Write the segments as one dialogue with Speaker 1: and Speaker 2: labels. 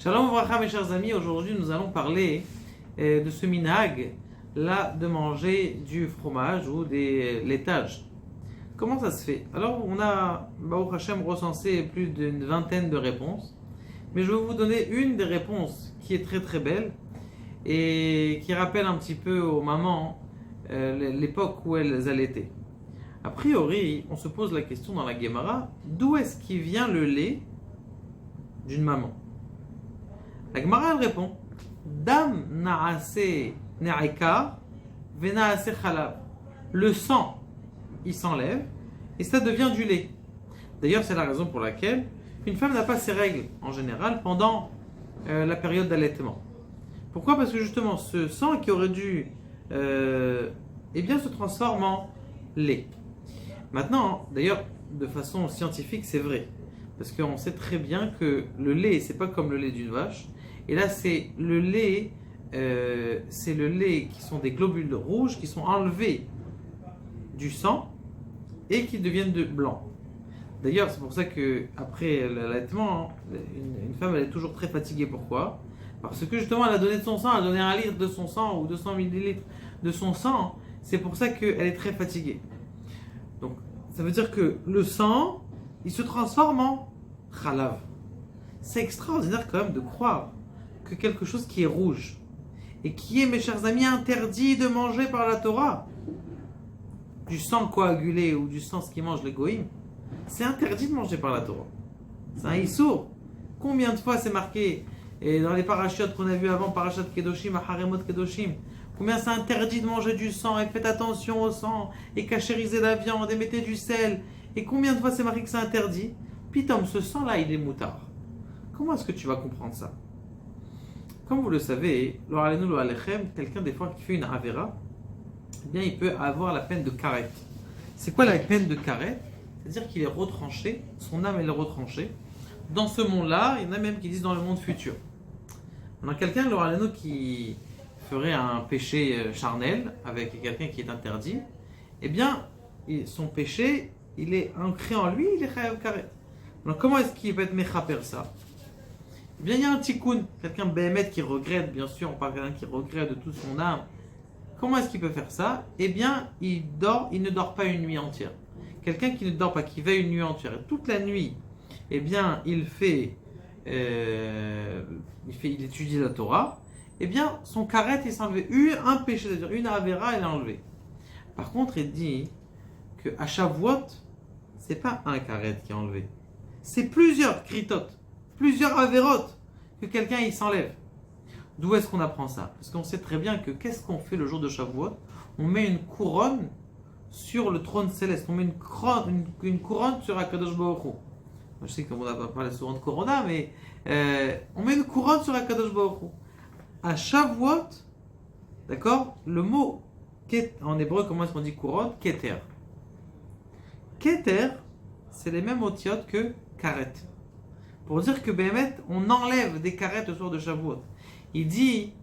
Speaker 1: Shalom Vracha mes chers amis, aujourd'hui nous allons parler de ce minhag là de manger du fromage ou des laitages. Comment ça se fait? Alors on a Baruch Hashem recensé plus d'une vingtaine de réponses, mais je vais vous donner une des réponses qui est très très belle et qui rappelle un petit peu aux mamans l'époque où elles allaitaient. A priori, on se pose la question dans la Gemara, d'où est-ce qu'il vient le lait d'une maman? La Gemara elle répond Dam na'ase ne'ikar ve'na'ase chalav. Le sang, il s'enlève et ça devient du lait. D'ailleurs, c'est la raison pour laquelle une femme n'a pas ses règles en général pendant la période d'allaitement. Pourquoi? Parce que justement, ce sang qui aurait dû se transforme en lait. Maintenant, d'ailleurs, de façon scientifique, c'est vrai. Parce qu'on sait très bien que le lait, c'est pas comme le lait d'une vache. Et là, c'est le lait qui sont des globules rouges qui sont enlevés du sang et qui deviennent de blanc. D'ailleurs, c'est pour ça que après l'allaitement, une femme elle est toujours très fatiguée. Pourquoi? Parce que justement, elle a donné de son sang, elle a donné 1 litre de son sang ou 200 millilitres de son sang. C'est pour ça qu'elle est très fatiguée. Donc, ça veut dire que le sang, il se transforme en chalav. C'est extraordinaire quand même de croire que quelque chose qui est rouge et qui est, mes chers amis, interdit de manger par la Torah, du sang coagulé ou du sang ce qui mange les goïms, c'est interdit de manger par la Torah. C'est un issour. Combien de fois c'est marqué et dans les parachutes qu'on a vu avant, parachat Kedoshim, Haremot Kedoshim, combien c'est interdit de manger du sang et faites attention au sang et cachérisez la viande et mettez du sel. Et combien de fois c'est marqué que c'est interdit? Pitom, ce sang-là, il est moutard. Comment est-ce que tu vas comprendre ça? Comme vous le savez, quelqu'un des fois qui fait une avera, eh bien il peut avoir la peine de karet. C'est quoi la peine de karet? C'est-à-dire qu'il est retranché, son âme elle est retranchée. Dans ce monde-là, il y en a même qui disent dans le monde futur. On a quelqu'un, qui ferait un péché charnel avec quelqu'un qui est interdit, eh bien son péché, il est ancré en lui, il est chayav karet. Donc comment est-ce qu'il peut être mechaper ça? Eh bien, il y a un tikkun, quelqu'un béhémet qui regrette, bien sûr, on parle de quelqu'un qui regrette de toute son âme. Comment est-ce qu'il peut faire ça? Eh bien, il ne dort pas une nuit entière. Quelqu'un qui ne dort pas, qui veille une nuit entière, et toute la nuit, eh bien, il étudie la Torah, eh bien, son karet, il s'est enlevé. Un péché, c'est-à-dire une avera, elle est enlevée. Par contre, il dit qu'à Shavuot, c'est pas un karet qui est enlevé. C'est plusieurs kritot, plusieurs avérotes que quelqu'un il s'enlève. D'où est-ce qu'on apprend ça? Parce qu'on sait très bien que qu'est-ce qu'on fait le jour de Shavuot? On met une couronne sur le trône céleste. On met une couronne sur Akadosh Baruch Hu. Je sais qu'on n'a pas parlé souvent de Corona, mais on met une couronne sur Akadosh Baruch Hu. À Shavuot, d'accord, le mot en hébreu, comment est-ce qu'on dit couronne? Keter. Keter, c'est les mêmes otiotes que karet. Pour dire que Béhémet, on enlève des karet au soir de Shavuot. Il est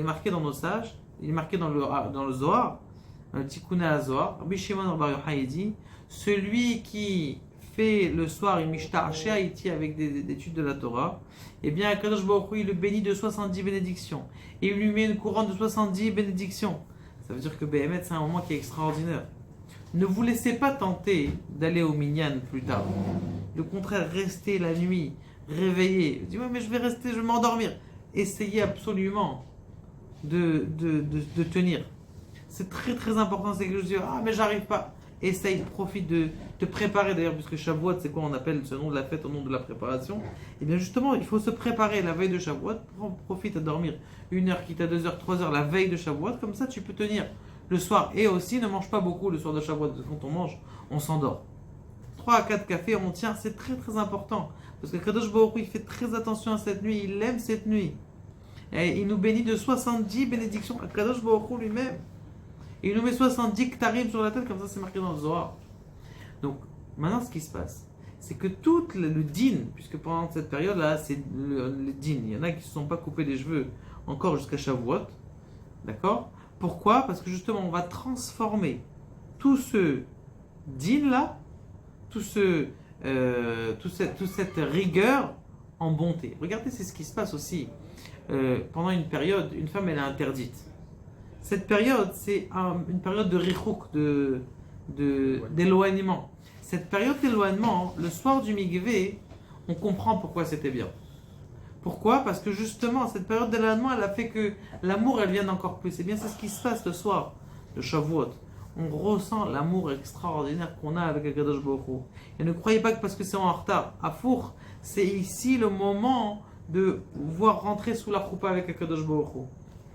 Speaker 1: marqué dans nos sages, il est marqué dans le Zohar, dans le Tikkun HaZohar, Rabbi Shimon Bar Yochai dit, celui qui fait le soir une mishtar she'aiti avec des études de la Torah, eh bien Kadosh Baruch Hu, il le bénit de 70 bénédictions. Et il lui met une couronne de 70 bénédictions. Ça veut dire que Béhémet, c'est un moment qui est extraordinaire. Ne vous laissez pas tenter d'aller au minyan plus tard. Au contraire, restez la nuit, réveillez. Dis, ouais, mais je vais rester, je vais m'endormir. Essayez absolument de tenir. C'est très très important. C'est que je dis, mais j'arrive pas. Essaye, profite de te préparer d'ailleurs, puisque Shavuot, c'est quoi on appelle ce nom de la fête au nom de la préparation? Et bien justement, il faut se préparer la veille de Shavuot. Profite à dormir 1 heure, quitte à 2 heures, 3 heures la veille de Shavuot. Comme ça, tu peux tenir le soir. Et aussi, ne mange pas beaucoup le soir de Shavuot. Quand on mange, on s'endort. 3 à 4 cafés, on tient, c'est très très important. Parce que Kadosh Baruch Hu, il fait très attention à cette nuit, il aime cette nuit. Et il nous bénit de 70 bénédictions à Kadosh Baruch Hu lui-même. Et il nous met 70 ktarim sur la tête, comme ça c'est marqué dans le Zohar. Donc, maintenant ce qui se passe, c'est que tout le din, puisque pendant cette période-là, c'est le din, il y en a qui ne se sont pas coupés les cheveux encore jusqu'à Shavuot, d'accord? Pourquoi? Parce que justement, on va transformer tout ce din-là, toute cette rigueur en bonté. Regardez, c'est ce qui se passe aussi. Pendant une période, une femme, elle est interdite. Cette période, c'est une période de richouk, d'éloignement. Cette période d'éloignement, le soir du mikvé, on comprend pourquoi c'était bien. Pourquoi? Parce que justement, cette période d'éloignement, elle a fait que l'amour, elle vienne encore plus. Et bien, c'est ce qui se passe le soir de Shavuot. On ressent l'amour extraordinaire qu'on a avec Akadosh Baruch Hu. Et ne croyez pas que parce que c'est en retard. À Four, c'est ici le moment de voir rentrer sous la choupa avec Akadosh Baruch Hu.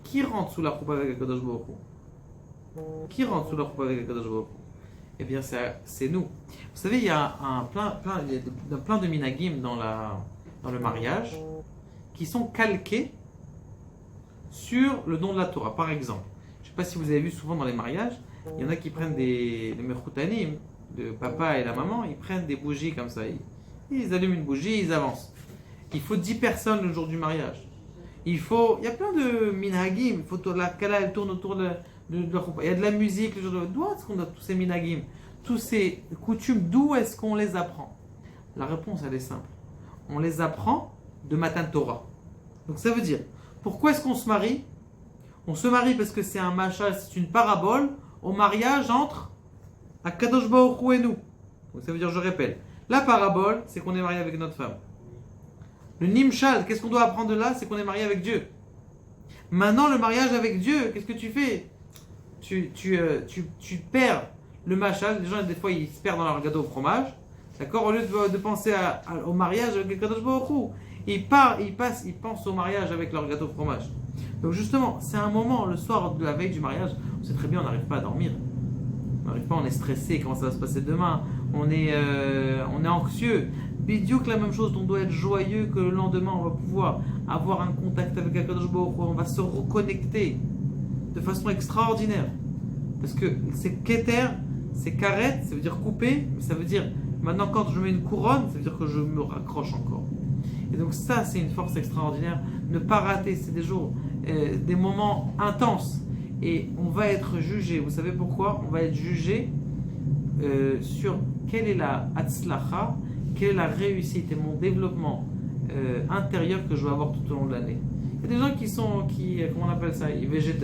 Speaker 1: Qui rentre sous la choupa avec Akadosh Baruch Hu? Qui rentre sous la choupa avec Akadosh Baruch Hu? Eh bien, c'est nous. Vous savez, il y a plein de minagim dans le mariage qui sont calqués sur le don de la Torah. Par exemple, je ne sais pas si vous avez vu souvent dans les mariages, il y en a qui prennent les mechoutanim, de papa et la maman, ils prennent des bougies comme ça. Ils allument une bougie, ils avancent. Il faut 10 personnes le jour du mariage. Il y a plein de minhagim. Il faut que la kala elle tourne autour de la choupa. Il y a de la musique. D'où est-ce qu'on a tous ces minhagim, tous ces coutumes, d'où est-ce qu'on les apprend? La réponse, elle est simple. On les apprend de Matan Torah. Donc ça veut dire, pourquoi est-ce qu'on se marie? On se marie parce que c'est un machal, c'est une parabole au mariage entre Akadosh Baruch Hu et nous. Donc ça veut dire, je répète, la parabole, c'est qu'on est marié avec notre femme. Le Nimshal, qu'est-ce qu'on doit apprendre de là? C'est qu'on est marié avec Dieu. Maintenant, le mariage avec Dieu, qu'est-ce que tu fais? Tu perds le machal. Les gens, des fois, ils se perdent dans leur gâteau au fromage. D'accord? Au lieu de penser au mariage avec Akadosh Baruch Hu, ils pensent au mariage avec leur gâteau au fromage. Donc justement, c'est un moment, le soir de la veille du mariage, on sait très bien, on n'arrive pas à dormir. On n'arrive pas, on est stressé, comment ça va se passer demain? On est anxieux. Bidiouk, la même chose, on doit être joyeux que le lendemain, on va pouvoir avoir un contact avec Akadosh Baruch Hu, on va se reconnecter de façon extraordinaire. Parce que c'est keter, c'est karet, ça veut dire couper, mais ça veut dire, maintenant quand je mets une couronne, ça veut dire que je me raccroche encore. Et donc ça, c'est une force extraordinaire. Ne pas rater, c'est des jours, des moments intenses. Et on va être jugé. Vous savez pourquoi? On va être jugé sur quelle est la hatzlacha, quelle est la réussite et mon développement intérieur que je vais avoir tout au long de l'année. Il y a des gens comment on appelle ça? Ils végètent.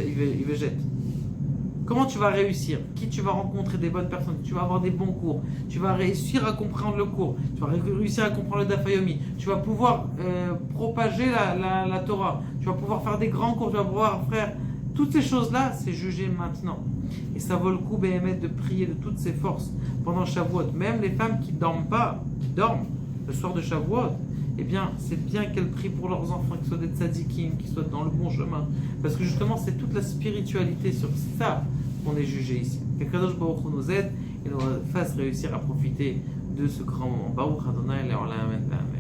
Speaker 1: Comment tu vas réussir? Qui tu vas rencontrer? Des bonnes personnes. Tu vas avoir des bons cours. Tu vas réussir à comprendre le cours. Tu vas réussir à comprendre le Daf Yomi. Tu vas pouvoir propager la Torah. Tu vas pouvoir faire des grands cours. Tu vas pouvoir faire toutes ces choses-là. C'est jugé maintenant. Et ça vaut le coup, Béhémet, de prier de toutes ses forces pendant Shavuot. Même les femmes qui dorment le soir de Shavuot, eh bien, c'est bien qu'elles prient pour leurs enfants, qu'ils soient des tzadikim, qu'ils soient dans le bon chemin. Parce que justement, c'est toute la spiritualité sur ça qu'on est jugé ici. Que Kadosh Baruch Hu nous aide et nous fasse réussir à profiter de ce grand moment. Baruch Adonai, Le'olam, Amen.